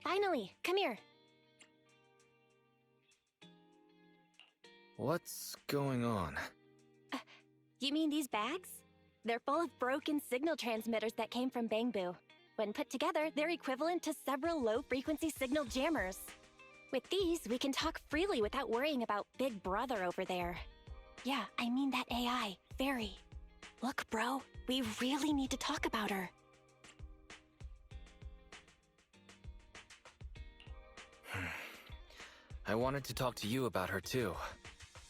finally! Come here. What's going on? You mean these bags? They're full of broken signal transmitters that came from Bangbu. When put together, they're equivalent to several low-frequency signal jammers. With these, we can talk freely without worrying about Big Brother over there. Yeah, I mean that AI, Fairy. Look, bro, we really need to talk about her. I wanted to talk to you about her too.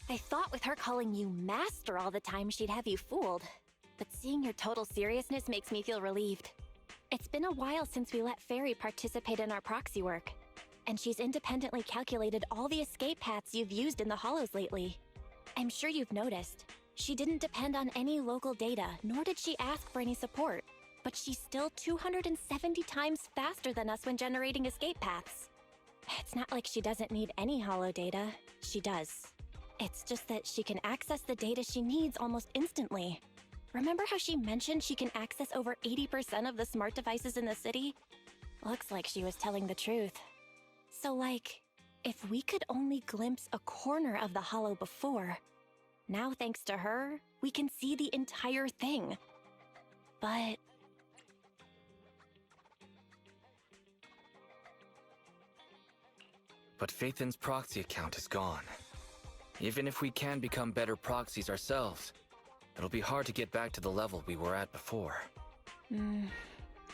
I thought with her calling you Master all the time, she'd have you fooled. But seeing your total seriousness makes me feel relieved. It's been a while since we let Fairy participate in our proxy work, and she's independently calculated all the escape paths you've used in the hollows lately. I'm sure you've noticed. She didn't depend on any local data, nor did she ask for any support. But she's still 270 times faster than us when generating escape paths. It's not like she doesn't need any hollow data. She does. It's just that she can access the data she needs almost instantly. Remember how she mentioned she can access over 80% of the smart devices in the city? Looks like she was telling the truth. So like, if we could only glimpse a corner of the hollow before, now thanks to her, we can see the entire thing. But... But Phaethon's proxy account is gone. Even if we can become better proxies ourselves, it'll be hard to get back to the level we were at before.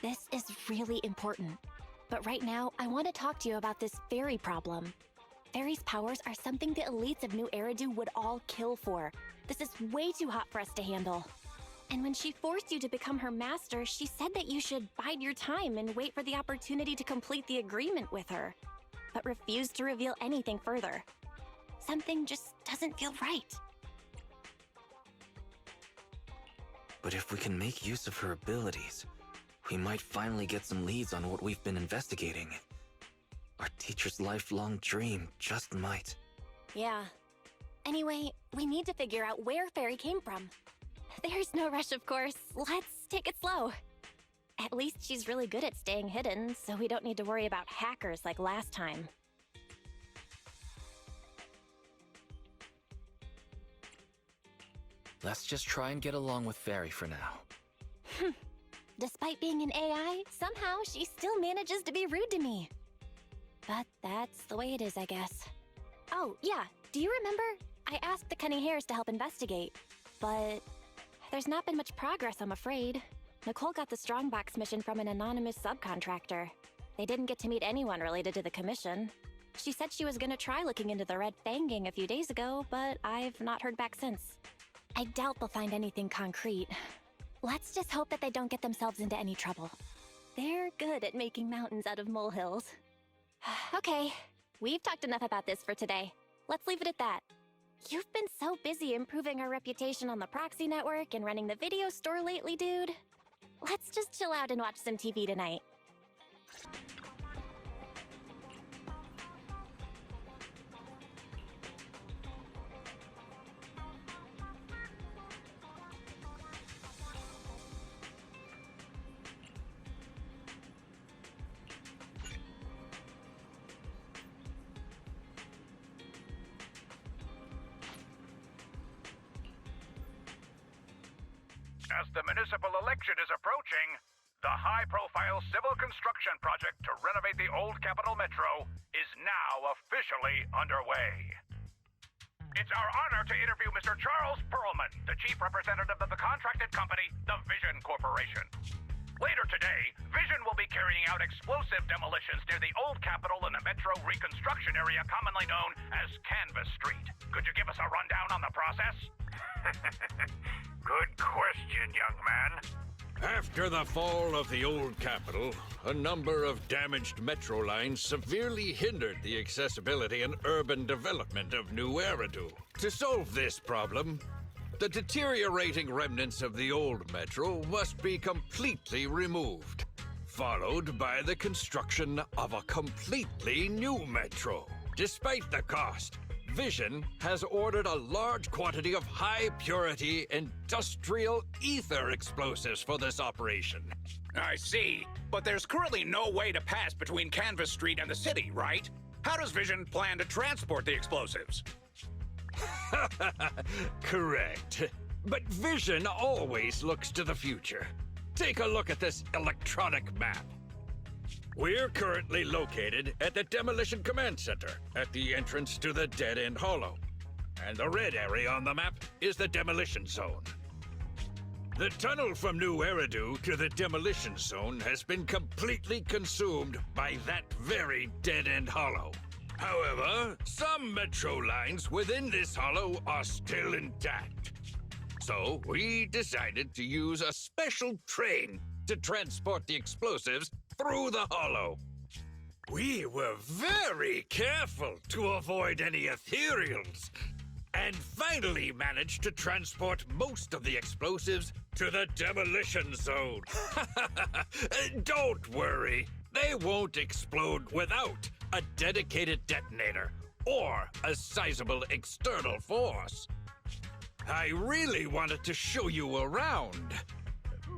This is really important. But right now, I want to talk to you about this fairy problem. Fairy's powers are something the elites of New Eridu would all kill for. This is way too hot for us to handle. And when she forced you to become her master, she said that you should bide your time and wait for the opportunity to complete the agreement with her, but refused to reveal anything further. Something just doesn't feel right. But if we can make use of her abilities, we might finally get some leads on what we've been investigating. Our teacher's lifelong dream just might. Yeah. Anyway, we need to figure out where Fairy came from. There's no rush, of course. Let's take it slow. At least she's really good at staying hidden, so we don't need to worry about hackers like last time. Let's just try and get along with Fairy for now. Despite being an AI, somehow she still manages to be rude to me. But that's the way it is, I guess. Oh, yeah, do you remember? I asked the Cunning Hares to help investigate, but there's not been much progress, I'm afraid. Nicole got the Strongbox mission from an anonymous subcontractor. They didn't get to meet anyone related to the commission. She said she was gonna try looking into the Red Fang gang a few days ago, but I've not heard back since. I doubt they'll find anything concrete. Let's just hope that they don't get themselves into any trouble. They're good at making mountains out of molehills. Okay, we've talked enough about this for today. Let's leave it at that. You've been so busy improving our reputation on the proxy network and running the video store lately, dude. Let's just chill out and watch some TV tonight. As the municipal election is approaching, the high-profile civil construction project to renovate the old Capital Metro is now officially underway. It's our honor to interview Mr. Charles Perlman, the chief representative of the contracted company, the Vision Corporation. Later today, Vision will be carrying out explosive demolitions near the old Capitol in the Metro reconstruction area commonly known as Canvas Street. Could you give us a rundown on the process? Good question, young man. After the fall of the old Capitol, a number of damaged metro lines severely hindered the accessibility and urban development of New Eridu. To solve this problem, the deteriorating remnants of the old metro must be completely removed, followed by the construction of a completely new metro. Despite the cost, Vision has ordered a large quantity of high-purity industrial ether explosives for this operation. I see. But there's currently no way to pass between Canvas Street and the city, right? How does Vision plan to transport the explosives? Correct. But Vision always looks to the future. Take a look at this electronic map. We're currently located at the Demolition Command Center, at the entrance to the Dead End Hollow. And the red area on the map is the Demolition Zone. The tunnel from New Eridu to the Demolition Zone has been completely consumed by that very Dead End Hollow. However, some metro lines within this hollow are still intact. So we decided to use a special train to transport the explosives through the hollow. We were very careful to avoid any ethereals, and finally managed to transport most of the explosives to the Demolition Zone. Don't worry, they won't explode without a dedicated detonator or a sizable external force. I really wanted to show you around,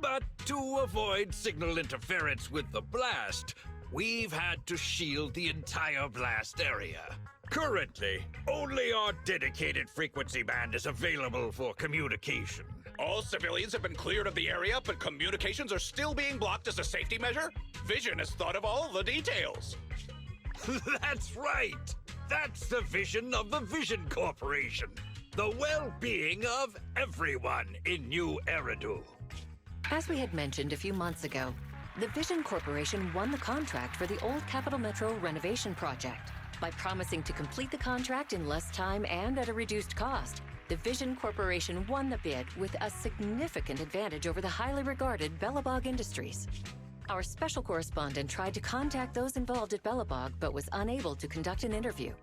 but to avoid signal interference with the blast, we've had to shield the entire blast area. Currently, only our dedicated frequency band is available for communication. All civilians have been cleared of the area, but communications are still being blocked as a safety measure? Vision has thought of all the details. That's right! That's the vision of the Vision Corporation. The well-being of everyone in New Eridu. As we had mentioned a few months ago, the Vision Corporation won the contract for the Old Capital Metro renovation project. By promising to complete the contract in less time and at a reduced cost, the Vision Corporation won the bid with a significant advantage over the highly regarded Bellabog Industries. Our special correspondent tried to contact those involved at Bellabog, but was unable to conduct an interview.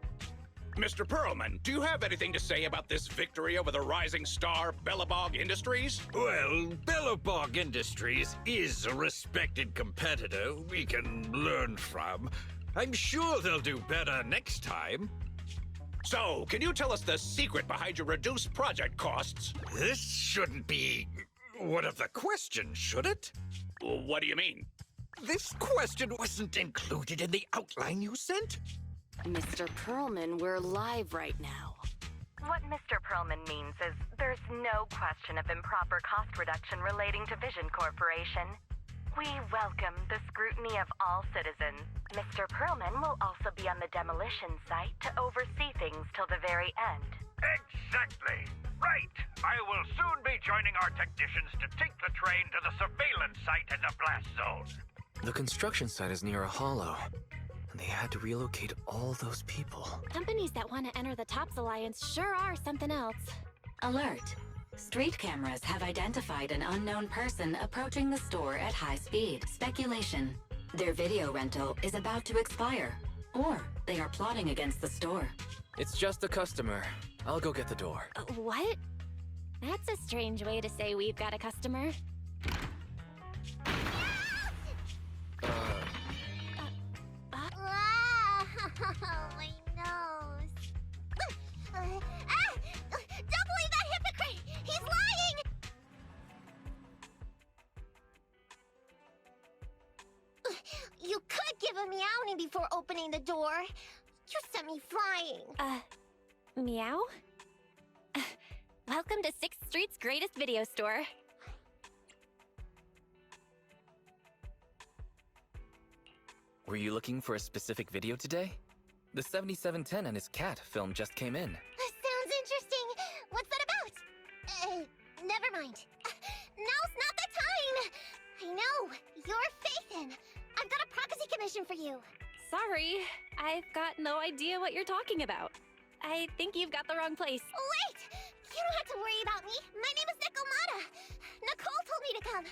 Mr. Perlman, do you have anything to say about this victory over the rising star Bellabog Industries? Well, Bellabog Industries is a respected competitor we can learn from. I'm sure they'll do better next time. So, can you tell us the secret behind your reduced project costs? This shouldn't be one of the questions, should it? What do you mean? This question wasn't included in the outline you sent? Mr. Perlman, we're live right now. What Mr. Perlman means is there's no question of improper cost reduction relating to Vision Corporation. We welcome the scrutiny of all citizens. Mr. Perlman will also be on the demolition site to oversee things till the very end. Exactly. Right. I will soon be joining our technicians to take the train to the surveillance site in the blast zone. The construction site is near a hollow, and they had to relocate all those people. Companies that want to enter the TOPS Alliance sure are something else. Alert! Street cameras have identified an unknown person approaching the store at high speed. Speculation. Their video rental is about to expire, or they are plotting against the store. It's just a customer. I'll go get the door. What? That's a strange way to say we've got a customer. My nose. Don't believe that hypocrite! He's lying! You could give a meowing before opening the door. You sent me flying. Meow? Welcome to 6th Street's greatest video store. Were you looking for a specific video today? The 7710 and his cat film just came in. Sounds interesting. What's that about? Never mind. Now's not the time. I know. You're Faithin. I've got a prophecy commission for you. Sorry, I've got no idea what you're talking about. I think you've got the wrong place. Wait! You don't have to worry about me. My name is NEKOMATA. Nicole told me to come.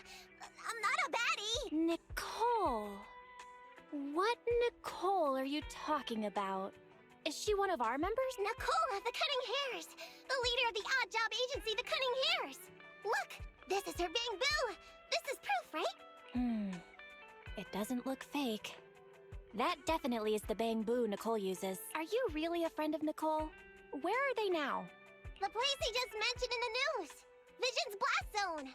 I'm not a baddie. Nicole. What Nicole are you talking about? Is she one of our members? Nicole of the Cutting Hairs. The leader of the odd job agency, the Cutting Hairs. Look, this is her Bang Boo. This is proof, right? It doesn't look fake. That definitely is the Bang Boo Nicole uses. Are you really a friend of Nicole? Where are they now? The place they just mentioned in the news. Vision's blast zone.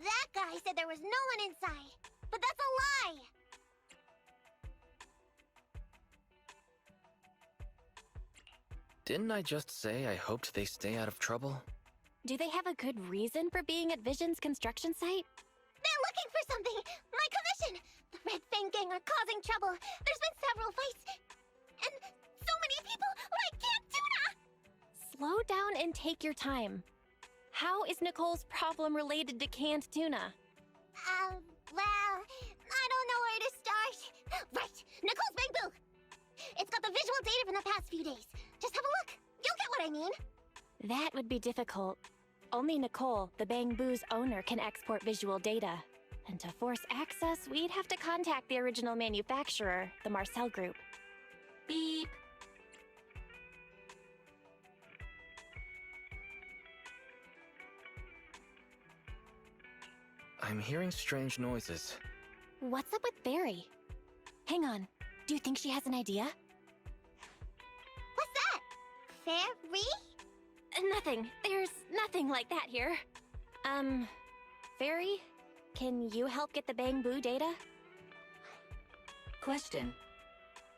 That guy said there was no one inside. but that's a lie! Didn't I just say I hoped they stay out of trouble? Do they have a good reason for being at Vision's construction site? They're looking for something! My commission! The Red Fang Gang are causing trouble. There's been several fights. And so many people like Camp Tuna! Slow down and take your time. How is Nicole's problem related to canned tuna? Well, I don't know where to start. Right! Nicole's Bamboo! It's got the visual data from the past few days. Just have a look. You'll get what I mean. That would be difficult. Only Nicole, the Bamboo's owner, can export visual data. And to force access, we'd have to contact the original manufacturer, the Marcel Group. Beep. I'm hearing strange noises. What's up with Barry? Hang on. Do you think she has an idea? What's that? Fairy? Nothing. There's nothing like that here. Fairy? Can you help get the Bamboo data? Question.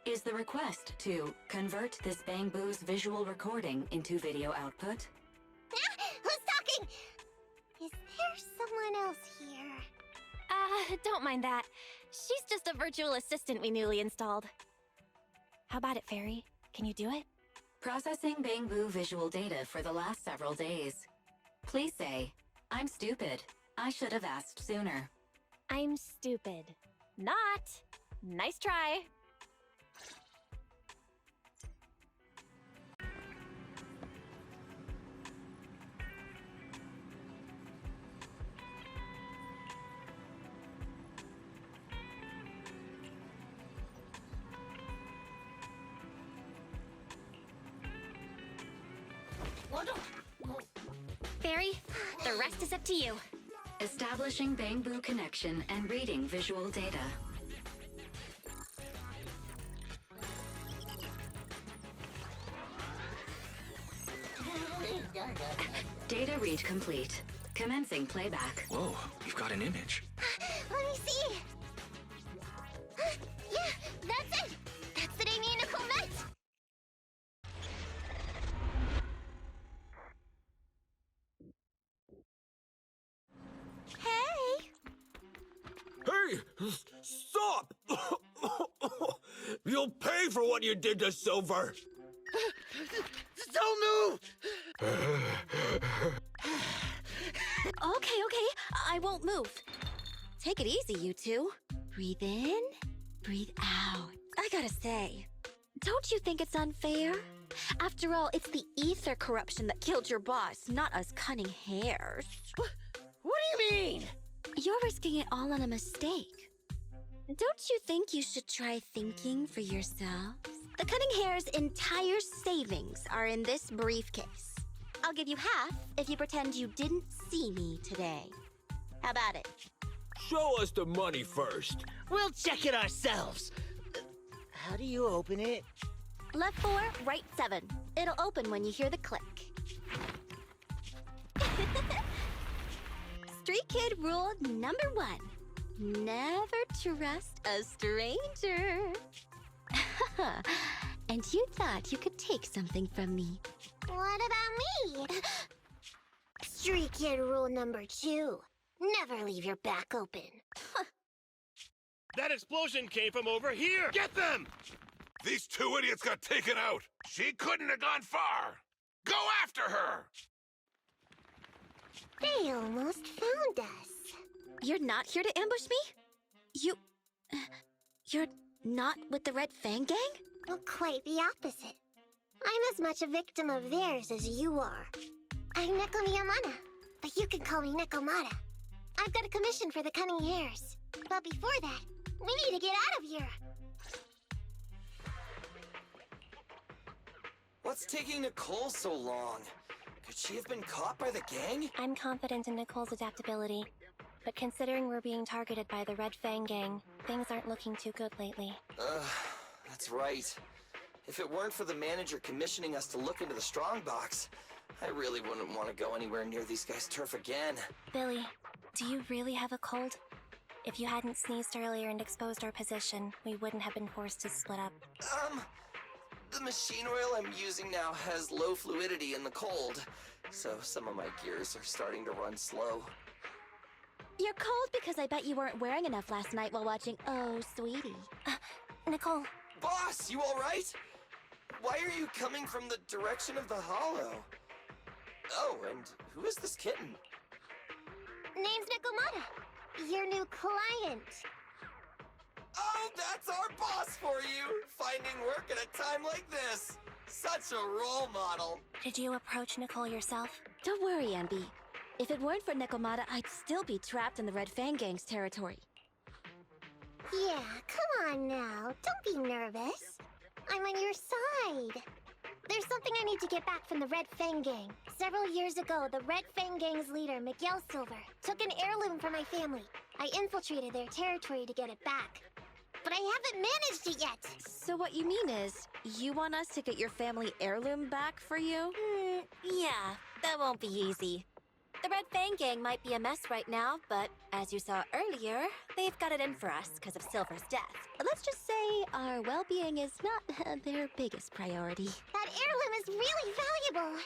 Is the request to convert this Bamboo's visual recording into video output? Who's talking? Is there someone else here? Don't mind that. She's just a virtual assistant we newly installed. How about it, Fairy? Can you do it? Processing Bamboo visual data for the last several days. Please say, I'm stupid. I should have asked sooner. I'm stupid. Not. Nice try. Fairy, the rest is up to you. Establishing Bamboo connection and reading visual data. Data read complete. Commencing playback. Whoa, you've got an image. Let me see. Yeah, that's it. That's the day me and Nicole met. Hey. Hey, stop! You'll pay for what you did to Silver. Don't move! Okay, I won't move. Take it easy, you two. Breathe in, breathe out. I gotta say, don't you think it's unfair? After all, it's the ether corruption that killed your boss, not us cunning hares. What do you mean? You're risking it all on a mistake. Don't you think you should try thinking for yourselves? The cunning hare's entire savings are in this briefcase. I'll give you half if you pretend you didn't see me today. How about it? Show us the money first. We'll check it ourselves. How do you open it? Left 4, right 7. It'll open when you hear the click. Street Kid rule number 1. Never trust a stranger. And you thought you could take something from me. What about me? Street Kid rule number 2. Never leave your back open. That explosion came from over here! Get them! These two idiots got taken out. She couldn't have gone far. Go after her! They almost found us. You're not here to ambush me? You're not with the Red Fang Gang? Well, quite the opposite. I'm as much a victim of theirs as you are. I'm NEKOMATA, but you can call me NEKOMATA. I've got a commission for the Cunning Hares. But before that, we need to get out of here. What's taking Nicole so long? Could she have been caught by the gang? I'm confident in Nicole's adaptability. But considering we're being targeted by the Red Fang Gang, things aren't looking too good lately. That's right. If it weren't for the manager commissioning us to look into the strongbox, I really wouldn't want to go anywhere near these guys' turf again. Billy, do you really have a cold? If you hadn't sneezed earlier and exposed our position, we wouldn't have been forced to split up. The machine oil I'm using now has low fluidity in the cold, so some of my gears are starting to run slow. You're cold because I bet you weren't wearing enough last night while watching Oh, Sweetie. Nicole. Boss, you alright? Why are you coming from the direction of the hollow? Oh, and who is this kitten? Name's NEKOMATA, your new client. Oh, that's our boss for you! Finding work at a time like this! Such a role model! Did you approach Nicole yourself? Don't worry, Anby. If it weren't for NEKOMATA, I'd still be trapped in the Red Fang Gang's territory. Yeah, come on now. Don't be nervous. I'm on your side. There's something I need to get back from the Red Fang Gang. Several years ago, the Red Fang Gang's leader, Miguel Silver, took an heirloom from my family. I infiltrated their territory to get it back. But I haven't managed it yet! So what you mean is, you want us to get your family heirloom back for you? Yeah, that won't be easy. The Red Fang Gang might be a mess right now, but as you saw earlier, they've got it in for us because of Silver's death. Let's just say our well-being is not their biggest priority. That heirloom is really valuable!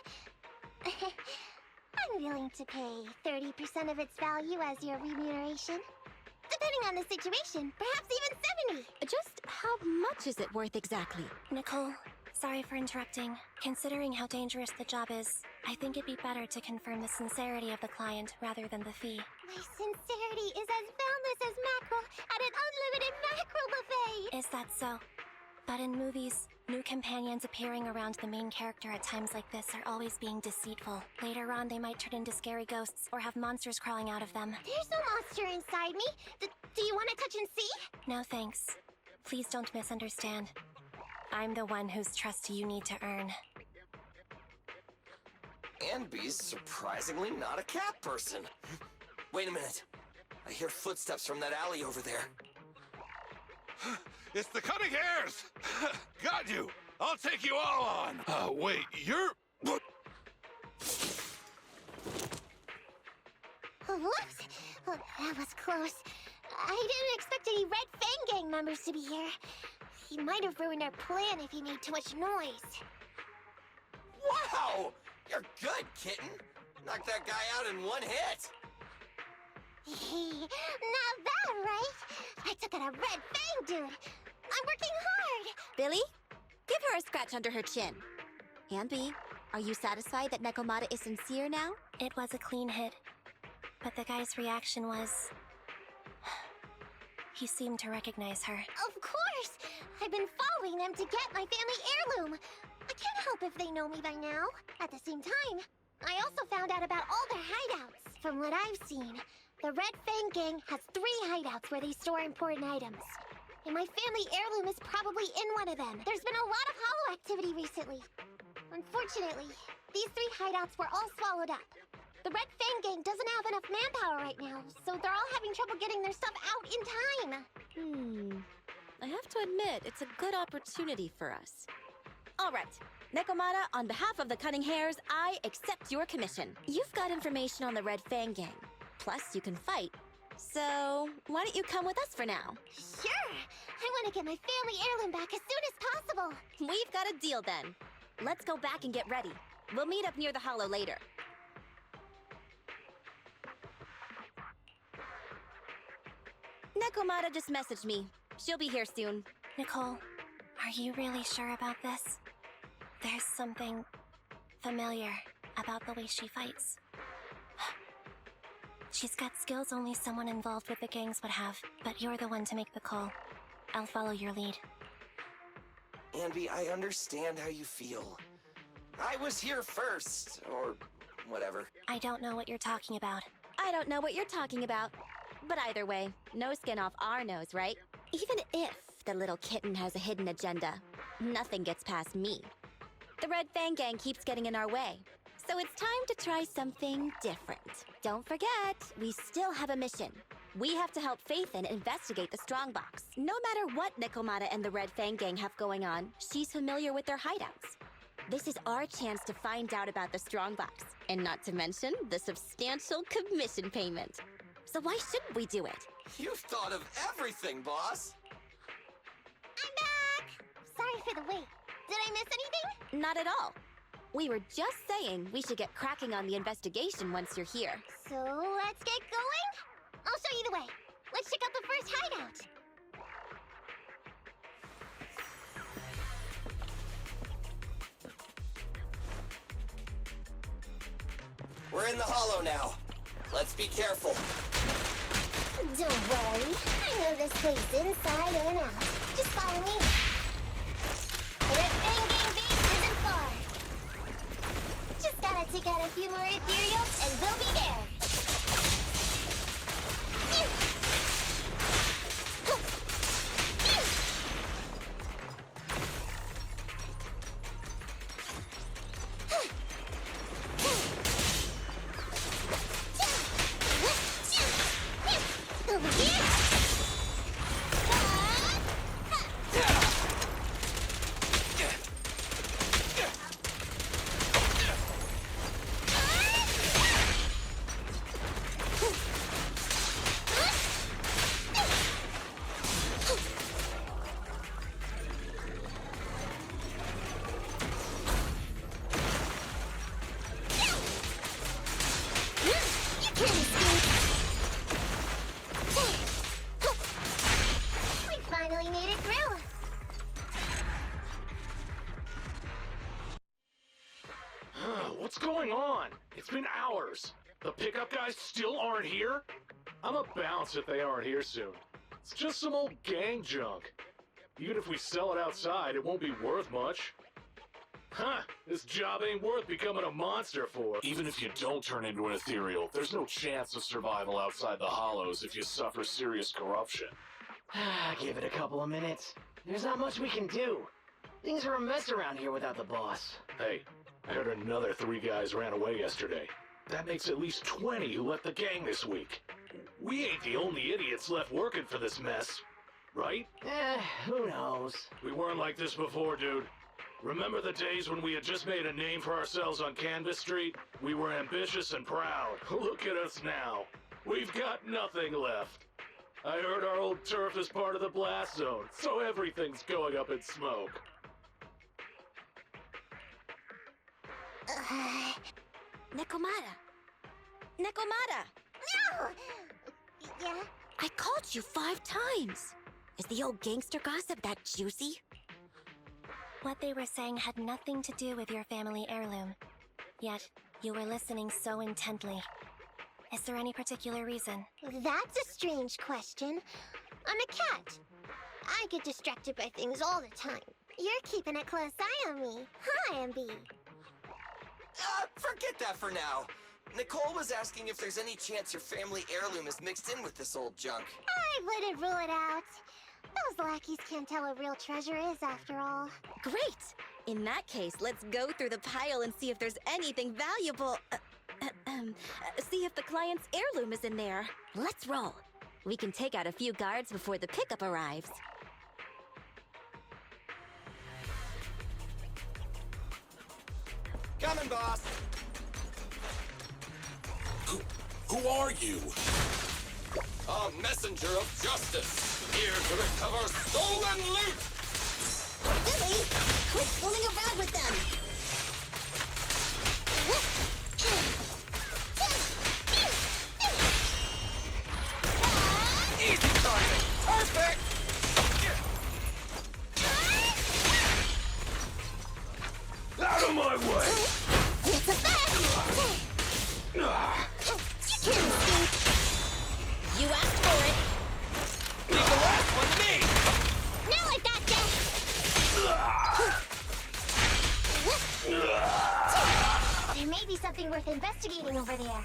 I'm willing to pay 30% of its value as your remuneration. Depending on the situation, perhaps even 70. Just how much is it worth exactly? Nicole, sorry for interrupting. Considering how dangerous the job is, I think it'd be better to confirm the sincerity of the client rather than the fee. My sincerity is as boundless as mackerel at an unlimited mackerel buffet! Is that so? But in movies, new companions appearing around the main character at times like this are always being deceitful. Later on, they might turn into scary ghosts or have monsters crawling out of them. There's no monster inside me. Do you want to touch and see? No thanks. Please don't misunderstand. I'm the one whose trust you need to earn. Anby's surprisingly not a cat person. Wait a minute. I hear footsteps from that alley over there. It's the Cunning Hares! Got you! I'll take you all on! Wait, you're... Whoops! Oh, that was close. I didn't expect any Red Fang Gang members to be here. He might have ruined our plan if he made too much noise. Wow! You're good, kitten! Knocked that guy out in one hit! Not bad, right? I took out a Red Fang dude! I'm working hard! Billy, give her a scratch under her chin. Anby, are you satisfied that NEKOMATA is sincere now? It was a clean hit. But the guy's reaction was... he seemed to recognize her. Of course! I've been following them to get my family heirloom! I can't help if they know me by now. At the same time, I also found out about all their hideouts. From what I've seen, the Red Fang Gang has 3 hideouts where they store important items. And my family heirloom is probably in one of them. There's been a lot of hollow activity recently. Unfortunately, these 3 hideouts were all swallowed up. The Red Fang Gang doesn't have enough manpower right now, so they're all having trouble getting their stuff out in time. I have to admit, it's a good opportunity for us. All right, NEKOMATA, on behalf of the Cunning Hares, I accept your commission. You've got information on the Red Fang Gang. Plus, you can fight. So, why don't you come with us for now? Sure! I want to get my family heirloom back as soon as possible! We've got a deal then. Let's go back and get ready. We'll meet up near the hollow later. NEKOMATA just messaged me. She'll be here soon. Nicole, are you really sure about this? There's something familiar about the way she fights. She's got skills only someone involved with the gangs would have, but you're the one to make the call. I'll follow your lead. Anby, I understand how you feel. I was here first, or whatever. I don't know what you're talking about. I don't know what you're talking about. But either way, no skin off our nose, right? Even if the little kitten has a hidden agenda, nothing gets past me. The Red Fang Gang keeps getting in our way. So it's time to try something different. Don't forget, we still have a mission. We have to help Faithin investigate the Strongbox. No matter what NEKOMATA and the Red Fang Gang have going on, she's familiar with their hideouts. This is our chance to find out about the Strongbox, and not to mention the substantial commission payment. So why shouldn't we do it? You've thought of everything, boss. I'm back! Sorry for the wait. Did I miss anything? Not at all. We were just saying we should get cracking on the investigation once you're here. So let's get going? I'll show you the way. Let's check out the first hideout. We're in the hollow now. Let's be careful. Don't worry. I know this place inside and out. Just follow me. The Red Fang Gang base isn't far. Just gotta take out a few more ethereals and we'll be there. Over here. What's going on? It's been hours. The pickup guys still aren't here? I'ma bounce if they aren't here soon. It's just some old gang junk. Even if we sell it outside, it won't be worth much. Huh, this job ain't worth becoming a monster for. Even if you don't turn into an ethereal, there's no chance of survival outside the hollows if you suffer serious corruption. Give it a couple of minutes. There's not much we can do. Things are a mess around here without the boss. Hey, I heard another 3 guys ran away yesterday. That makes at least 20 who left the gang this week. We ain't the only idiots left working for this mess, right? Who knows? We weren't like this before, dude. Remember the days when we had just made a name for ourselves on Canvas Street? We were ambitious and proud. Look at us now. We've got nothing left. I heard our old turf is part of the blast zone, so everything's going up in smoke. NEKOMATA! NEKOMATA! No! Yeah? I called you 5 times! Is the old gangster gossip that juicy? What they were saying had nothing to do with your family heirloom. Yet, you were listening so intently. Is there any particular reason? That's a strange question. I'm a cat. I get distracted by things all the time. You're keeping a close eye on me. Hi, MB. Forget that for now. Nicole was asking if there's any chance your family heirloom is mixed in with this old junk. I wouldn't rule it out. Those lackeys can't tell what real treasure is, after all. Great! In that case, let's go through the pile and see if there's anything valuable. See if the client's heirloom is in there. Let's roll. We can take out a few guards before the pickup arrives. Coming, boss. Who are you? A messenger of justice, here to recover stolen loot! Billy, quit fooling around with them! Easy target! Perfect! Out of my way! It's a fact! You can't escape! You asked for it! Leave the last one to me! Now I got that! There may be something worth investigating over there.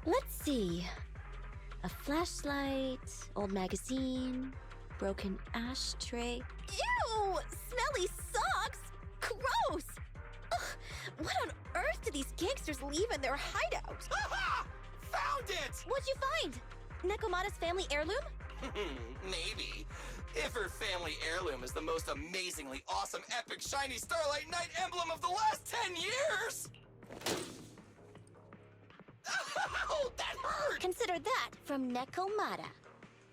Let's see. A flashlight, old magazine, broken ashtray. Ew! Smelly socks! Gross! Ugh, What on earth did these gangsters leave in their hideout? Found it! What'd you find? NEKOMATA's family heirloom? Maybe. If her family heirloom is the most amazingly awesome, epic, shiny Starlight Knight emblem of the last 10 years! Oh, that hurt! Consider that from NEKOMATA.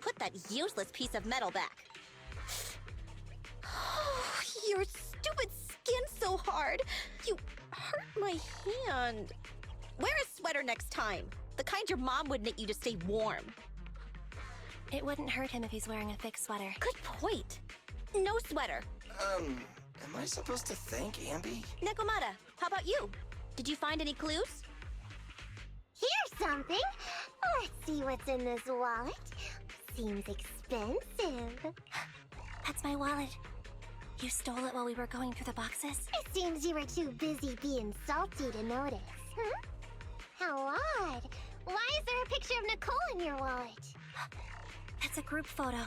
Put that useless piece of metal back. Your stupid skin's so hard. You hurt my hand. Wear a sweater next time. The kind your mom would knit you to stay warm. It wouldn't hurt him if he's wearing a thick sweater. Good point. No sweater. Am I supposed to thank Ambi? NEKOMATA, how about you? Did you find any clues? Here's something. Let's see what's in this wallet. Seems expensive. That's my wallet. You stole it while we were going through the boxes? It seems you were too busy being salty to notice. Huh? How odd. Why is there a picture of Nicole in your wallet? That's a group photo.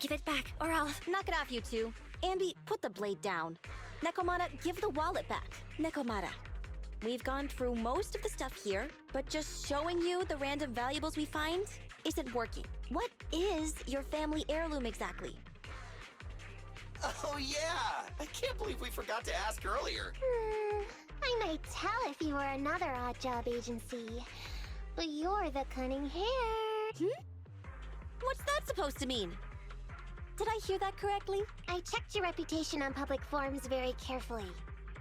Give it back, or I'll... Knock it off, you two. Ambi, put the blade down. NEKOMATA, give the wallet back. NEKOMATA, we've gone through most of the stuff here, but just showing you the random valuables we find isn't working. What is your family heirloom exactly? Oh yeah! I can't believe we forgot to ask earlier. I might tell if you were another odd job agency. But you're the cunning hair. What's that supposed to mean? Did I hear that correctly? I checked your reputation on public forums very carefully.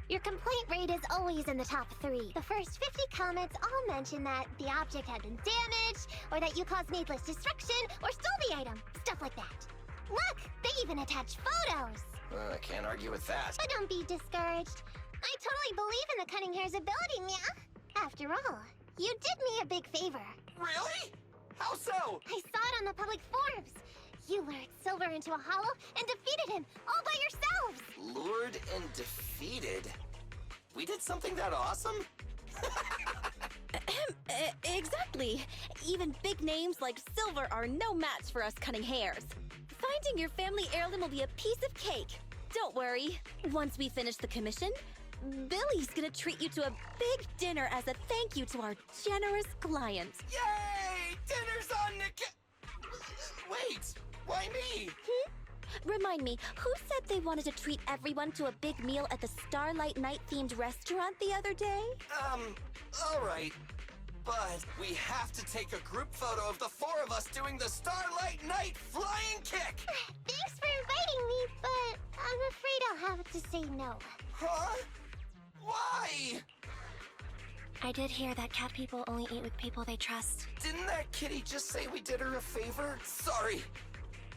Your complaint rate is always in the top 3. The first 50 comments all mention that the object had been damaged, or that you caused needless destruction, or stole the item. Stuff like that. Look! They even attach photos! I can't argue with that. But don't be discouraged. I totally believe in the cunning hair's ability, Mia. After all, you did me a big favor. Really? How so? I saw it on the public forums. You lured Silver into a hollow and defeated him all by yourselves! Lured and defeated? We did something that awesome? Exactly. Even big names like Silver are no match for us cunning hairs. Finding your family heirloom will be a piece of cake. Don't worry. Once we finish the commission, Billy's gonna treat you to a big dinner as a thank you to our generous client. Yay! Dinner's on Wait, why me? Remind me, who said they wanted to treat everyone to a big meal at the Starlight Night themed restaurant the other day? Alright. But we have to take a group photo of the 4 of us doing the Starlight Night flying kick! Thanks for inviting me, but I'm afraid I'll have to say no. Huh? Why? I did hear that cat people only eat with people they trust. Didn't that kitty just say we did her a favor? Sorry.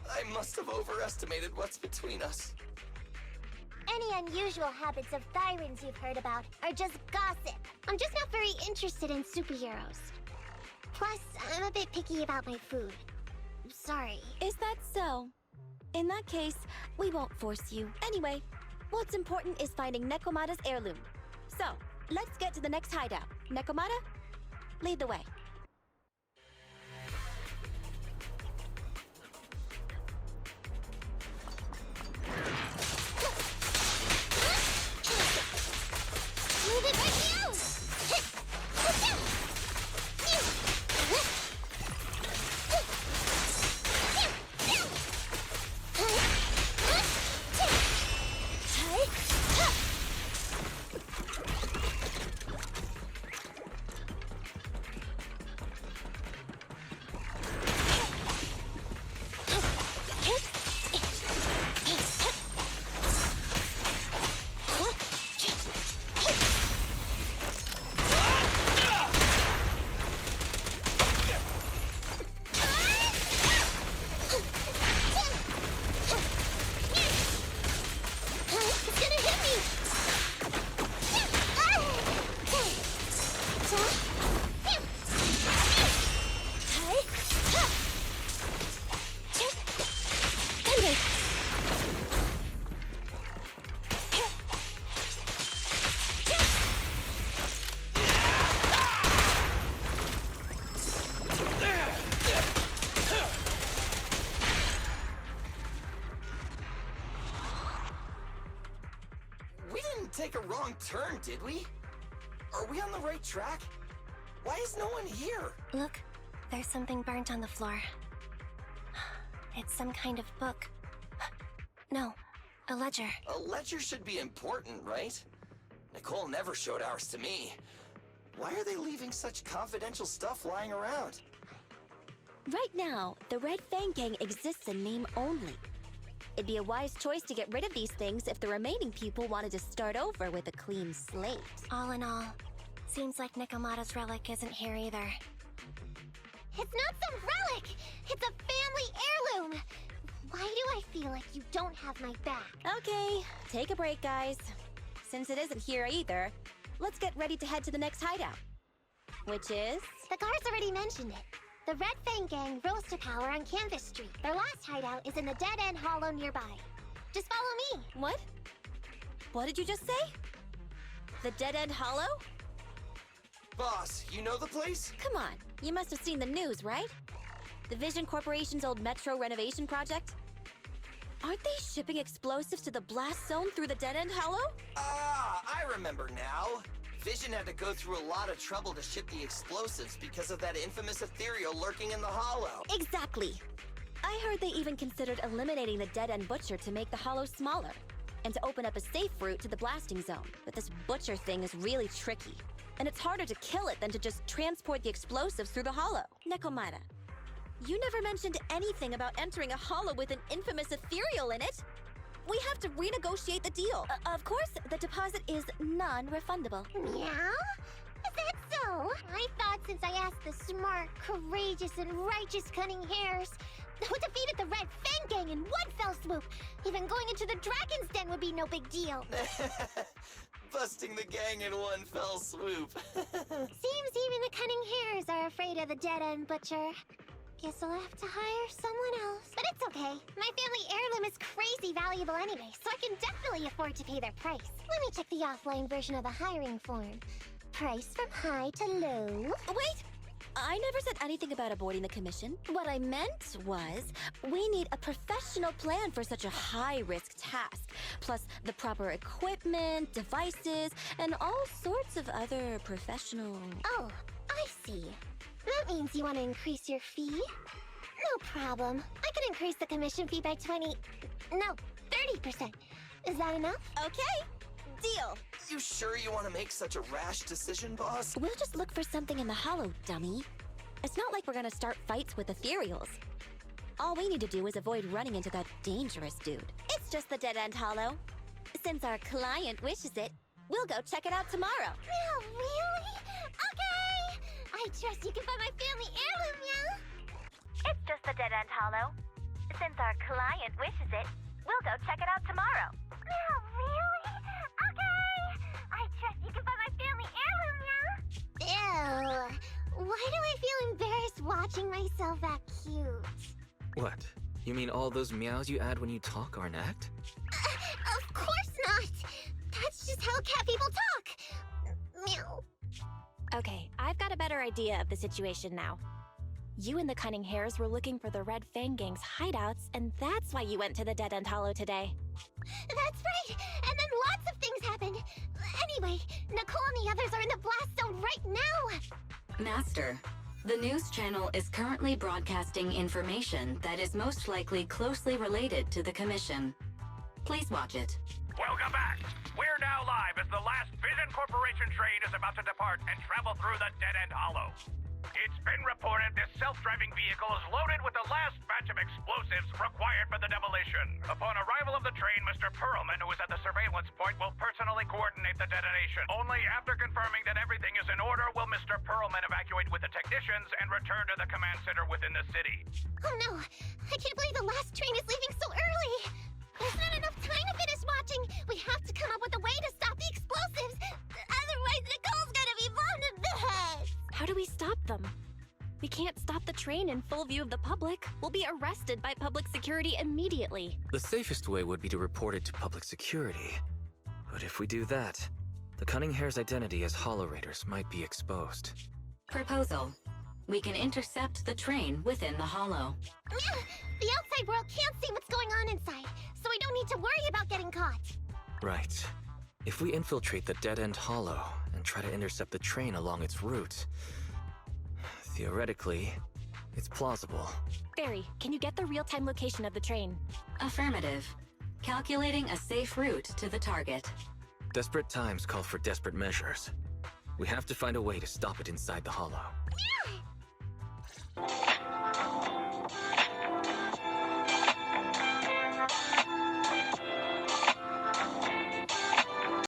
I must have overestimated what's between us. Any unusual habits of Thyrans you've heard about are just gossip. I'm just not very interested in superheroes. Plus, I'm a bit picky about my food. Sorry. Is that so? In that case, we won't force you. Anyway, what's important is finding NEKOMATA's heirloom. So, let's get to the next hideout. NEKOMATA, lead the way. Move it right now! take a wrong turn, did we? Are we on the right track? Why is no one here? Look, there's something burnt on the floor. It's some kind of book. No, a ledger. A ledger should be important, right? Nicole never showed ours to me. Why are they leaving such confidential stuff lying around? Right now, the Red Fang Gang exists in name only. It'd be a wise choice to get rid of these things if the remaining people wanted to start over with a clean slate. All in all, seems like NEKOMATA's relic isn't here either. It's not some relic! It's a family heirloom! Why do I feel like you don't have my back? Okay, take a break, guys. Since it isn't here either, let's get ready to head to the next hideout. Which is? The guards already mentioned it. The Red Fang Gang rose to power on Canvas Street. Their last hideout is in the Dead End Hollow nearby. Just follow me. What? What did you just say? The Dead End Hollow? Boss, you know the place? Come on, you must have seen the news, right? The Vision Corporation's old metro renovation project? Aren't they shipping explosives to the blast zone through the Dead End Hollow? Ah, I remember now. Vision had to go through a lot of trouble to ship the explosives because of that infamous ethereal lurking in the hollow. Exactly. I heard they even considered eliminating the Dead End Butcher to make the hollow smaller, and to open up a safe route to the blasting zone. But this Butcher thing is really tricky, and it's harder to kill it than to just transport the explosives through the hollow. NEKOMATA, you never mentioned anything about entering a hollow with an infamous ethereal in it. We have to renegotiate the deal. Of course, the deposit is non-refundable. Meow? Is that so? I thought since I asked the smart, courageous, and righteous cunning hares who defeated the Red Fang Gang in one fell swoop, even going into the Dragon's Den would be no big deal. Busting the gang in one fell swoop. Seems even the cunning hares are afraid of the Dead End Butcher. Guess I'll have to hire someone else. But it's okay. My family heirloom is crazy valuable anyway, so I can definitely afford to pay their price. Let me check the offline version of the hiring form. Price from high to low. Wait! I never said anything about avoiding the commission. What I meant was, we need a professional plan for such a high-risk task, plus the proper equipment, devices, and all sorts of other professional... Oh, I see. That means you want to increase your fee? No problem. I can increase the commission fee by 30%. Is that enough? Okay, deal. You sure you want to make such a rash decision, boss? We'll just look for something in the hollow, dummy. It's not like we're gonna start fights with ethereals. All we need to do is avoid running into that dangerous dude. It's just the Dead End Hollow. Since our client wishes it, we'll go check it out tomorrow. Oh, really? Okay! I trust you can find my family heirloom, yeah? It's just the Dead End Hollow. Since our client wishes it, we'll go check it out tomorrow. Oh, really? Okay! I trust you can find my family heirloom, yeah? Ew. Why do I feel embarrassed watching myself act cute? What? You mean all those meows you add when you talk aren't act? Of course not! That's just how cat people talk! Meow. Okay, I've got a better idea of the situation now. You and the Cunning Hares were looking for the Red Fang Gang's hideouts, and that's why you went to the Dead End Hollow today. That's right! And then lots of things happened! Anyway, Nicole and the others are in the blast zone right now! Master, the news channel is currently broadcasting information that is most likely closely related to the commission. Please watch it. Welcome back. We're now live as the last Vision Corporation train is about to depart and travel through the Dead End Hollow. It's been reported this self-driving vehicle is loaded with the last batch of explosives required for the demolition. Upon arrival of the train, Mr. Perlman, who is at the surveillance point, will personally coordinate the detonation. Only after confirming that everything is in order will Mr. Perlman evacuate with the technicians and return to the command center within the city. Oh no! I can't believe the last train is leaving so early! There's not enough time to finish watching! We have to come up with a way to stop the explosives! Otherwise, Nicole's gonna be blown to bits! How do we stop them? We can't stop the train in full view of the public. We'll be arrested by public security immediately. The safest way would be to report it to public security. But if we do that, the Cunning Hare's identity as Hollow Raiders might be exposed. Proposal. We can intercept the train within the hollow. The outside world can't see what's going on inside, so we don't need to worry about getting caught. Right. If we infiltrate the dead-end hollow and try to intercept the train along its route, theoretically, it's plausible. Fairy, can you get the real-time location of the train? Affirmative. Calculating a safe route to the target. Desperate times call for desperate measures. We have to find a way to stop it inside the hollow.